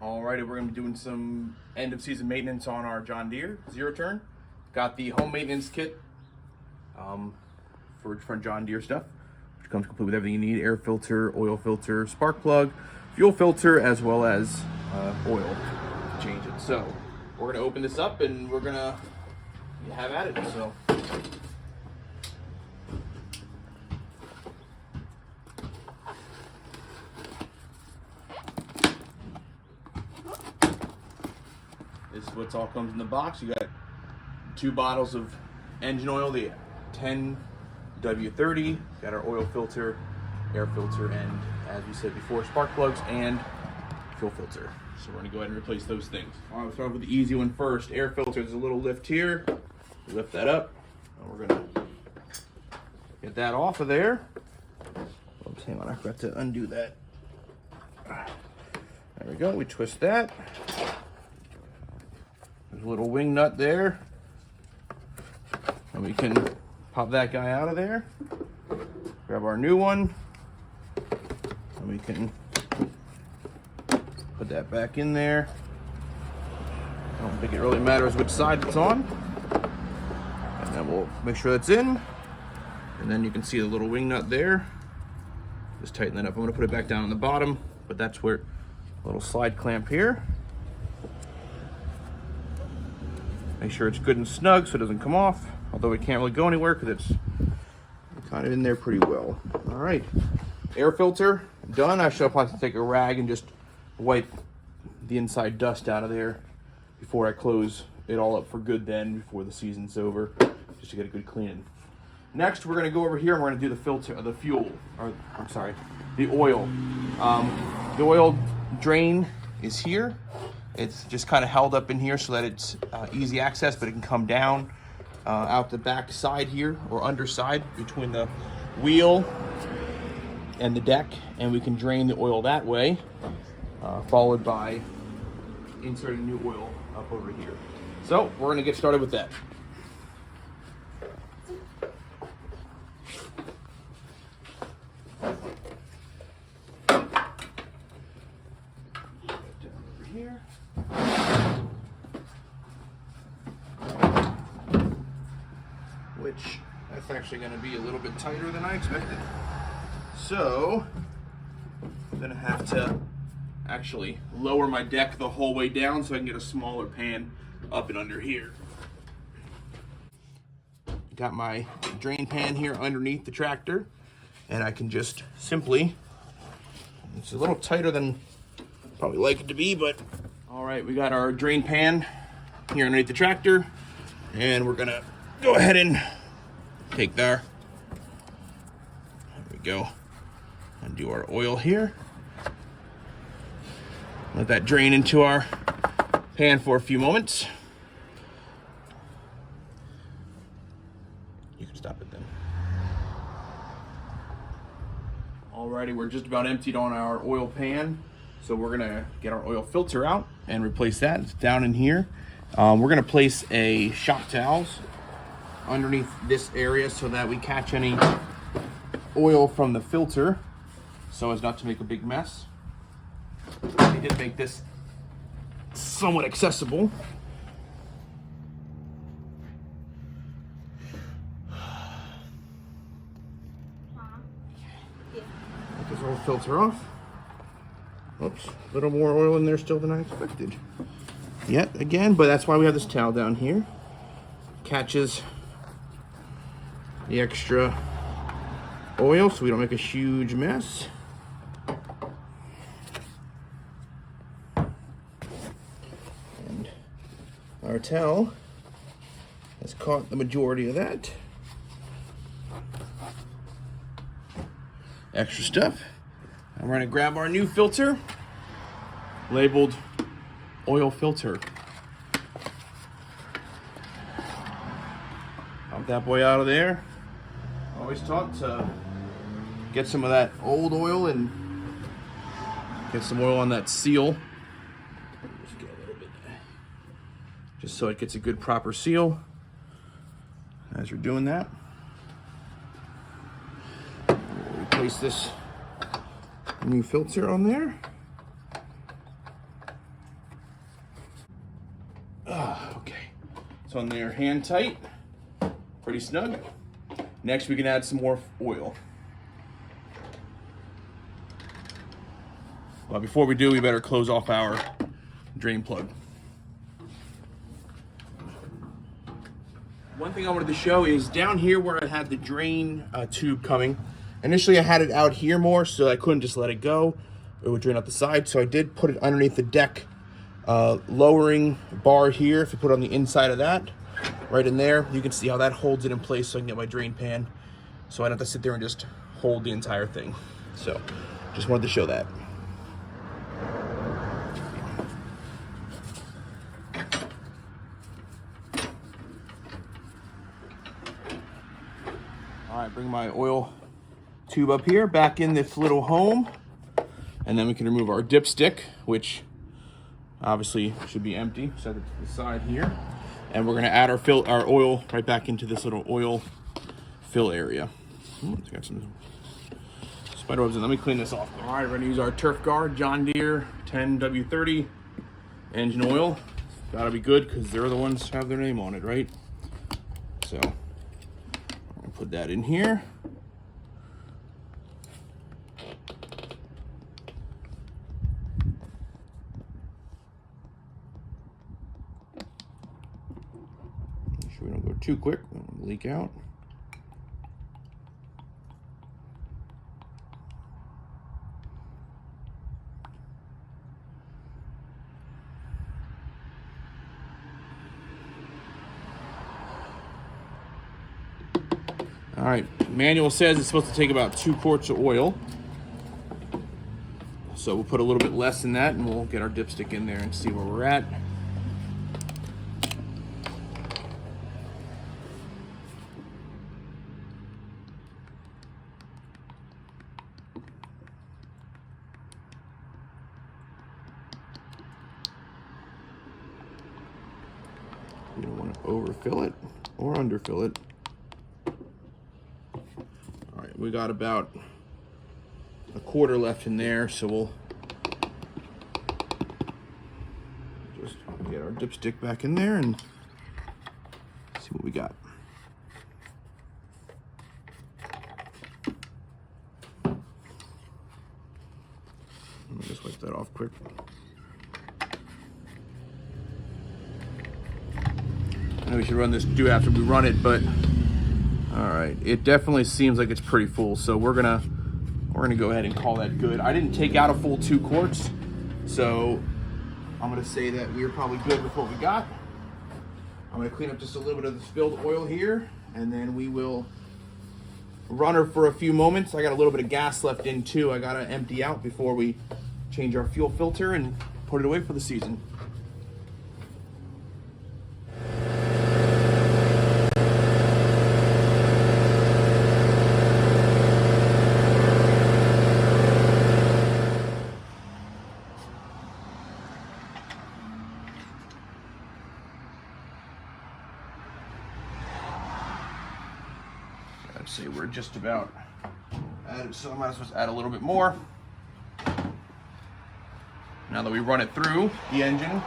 Alrighty, we're going to be doing some end of season maintenance on our John Deere Z320R. Got the home maintenance kit for John Deere stuff, which comes complete with everything you need: air filter, oil filter, spark plug, fuel filter, as well as oil to change it. So we're going to open this up and we're going to have at it. So. This is what's all comes in the box. You got 2 bottles of engine oil, the 10 W30. Got our oil filter, air filter, and as we said before, spark plugs and fuel filter. So we're gonna go ahead and replace those things. All right, we'll start with the easy one first. Air filter. There's a little lift here. Lift that up, and we're gonna get that off of there. Oops, hang on, I forgot to undo that. There we go. We twist that. There's a little wing nut there, and we can pop that guy out of there. Grab our new one, and we can put that back in there. I don't think it really matters which side it's on. And then we'll make sure that's in. And then you can see the little wing nut there. Just tighten that up. I'm gonna put it back down on the bottom, but that's where a little slide clamp here. Make sure it's good and snug so it doesn't come off, although it can't really go anywhere because it's kind of in there pretty well. All right, air filter done. I should probably take a rag and just wipe the inside dust out of there before I close it all up for good then, before the season's over, just to get a good cleaning. Next, we're gonna go over here and we're gonna do the filter, the fuel, or I'm sorry, the oil. The oil drain is here. It's just kind of held up in here so that it's easy access, but it can come down out the back side here, or underside between the wheel and the deck, and we can drain the oil that way, followed by inserting new oil up over here. So we're gonna get started with that. Here. Which that's actually going to be a little bit tighter than I expected. So I'm going to have to actually lower my deck the whole way down so I can get a smaller pan up and under here. Got my drain pan here underneath the tractor, and I can just simply, it's a little tighter than probably like it to be, but all right, we got our drain pan here underneath the tractor, and we're gonna go ahead and take there we go, and do our oil here. Let that drain into our pan for a few moments. You can stop it then. Alrighty, we're just about emptied on our oil pan. So we're gonna get our oil filter out and replace that. It's down in here. We're gonna place a shock towels underneath this area so that we catch any oil from the filter, so as not to make a big mess. They did make this somewhat accessible. Get this oil filter off. Oops, a little more oil in there still than I expected. Yet again, but that's why we have this towel down here. Catches the extra oil so we don't make a huge mess. And our towel has caught the majority of that extra stuff. And we're gonna grab our new filter, labeled oil filter. Pop that boy out of there. Always taught to get some of that old oil and get some oil on that seal. Just get a little bit, just so it gets a good proper seal. As you're doing that, we'll replace this new filter on there. Okay, so on there, hand tight, pretty snug. Next we can add some more oil. But before we do, we better close off our drain plug. One thing I wanted to show is down here where I had the drain tube coming. Initially I had it out here more, so I couldn't just let it go. It would drain out the side, so I did put it underneath the deck lowering bar here. If you put it on the inside of that, right in there, you can see how that holds it in place so I can get my drain pan. So I don't have to sit there and just hold the entire thing. So just wanted to show that. All right, bring my oil tube up here, back in this little home, and then we can remove our dipstick, which obviously should be empty. Set it to the side here, and we're gonna add our oil right back into this little oil fill area. It's got some spider webs in. Let me clean this off. All right, we're gonna use our Turf Guard John Deere 10W30 engine oil. Gotta be good because they're the ones who have their name on it, right? So I'm gonna put that in here. Make sure we don't go too quick, we don't leak out. All right, manual says it's supposed to take about 2 quarts of oil. So we'll put a little bit less than that and we'll get our dipstick in there and see where we're at. You don't want to overfill it or underfill it. We got about a quarter left in there, so we'll just get our dipstick back in there and see what we got. Let me just wipe that off quick. I know we should run this after we run it, but all right, it definitely seems like it's pretty full, so we're gonna go ahead and call that good. I didn't take out a full 2 quarts, so I'm gonna say that we're probably good with what we got. I'm gonna clean up just a little bit of the spilled oil here, and then we will run her for a few moments. I got a little bit of gas left in too. I gotta empty out before we change our fuel filter and put it away for the season. I'd say we're just about added, so I might as well add a little bit more. Now that we run it through the engine,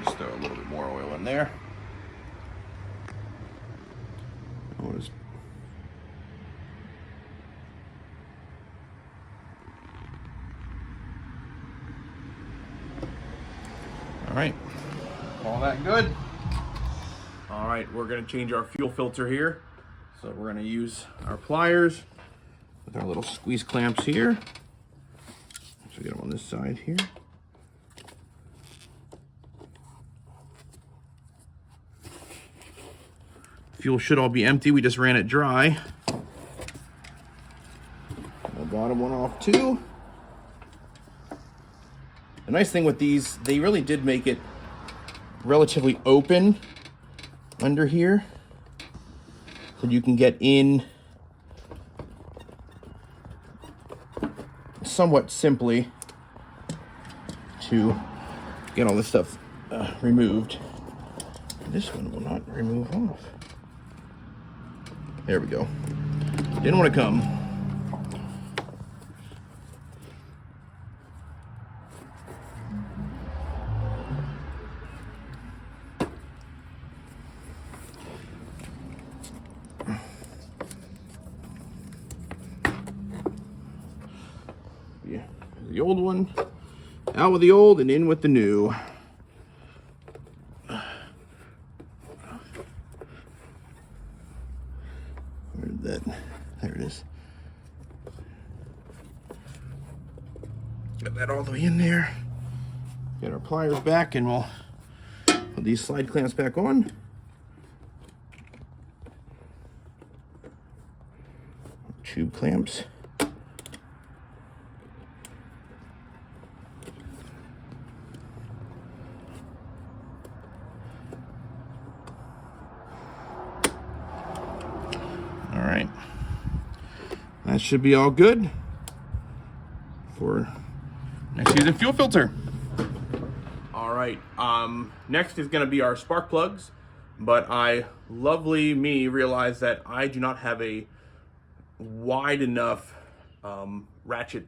just throw a little bit more oil in there. All right, all that good. All right, we're gonna change our fuel filter here. So we're gonna use our pliers with our little squeeze clamps here. So get them on this side here. Fuel should all be empty. We just ran it dry. The bottom one off too. The nice thing with these, they really did make it relatively open under here, so you can get in somewhat simply to get all this stuff removed. This one will not remove off. There we go. Didn't want to come. the old one. Out with the old and in with the new. Where'd that? There it is. Get that all the way in there. Get our pliers back and we'll put these slide clamps back on. Tube clamps. All right. That should be all good for next season fuel filter. All right, next is gonna be our spark plugs, but lovely me realized that I do not have a wide enough ratchet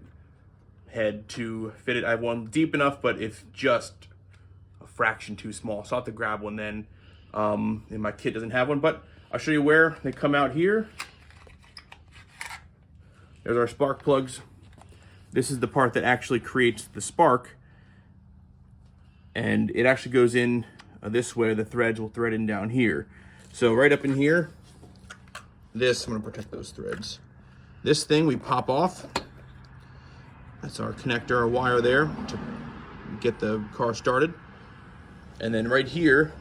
head to fit it. I have one deep enough, but it's just a fraction too small, so I'll have to grab one then. And my kit doesn't have one, but I'll show you where they come out here. There's our spark plugs. This is the part that actually creates the spark, and it actually goes in this way. The threads will thread in down here. So right up in here, I'm gonna protect those threads. This thing we pop off. That's our connector, our wire there to get the car started. And then right here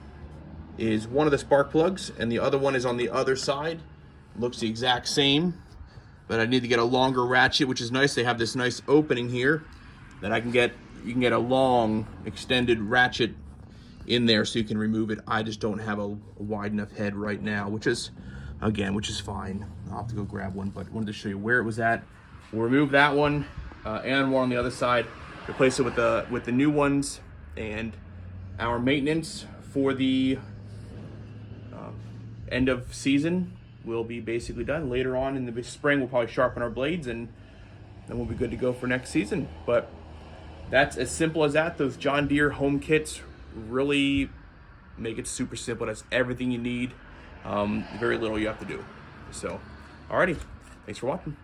is one of the spark plugs, and the other one is on the other side. Looks the exact same, but I need to get a longer ratchet, which is nice. They have this nice opening here that I can get. You can get a long extended ratchet in there so you can remove it. I just don't have a wide enough head right now, which is fine. I'll have to go grab one, but wanted to show you where it was at. We'll remove that one and one on the other side, replace it with the new ones, and our maintenance for the end of season will be basically done. Later on in the spring, we'll probably sharpen our blades, and then we'll be good to go for next season. But that's as simple as that. Those John Deere home kits really make it super simple. That's everything you need. Very little you have to do. So, alrighty. Thanks for watching.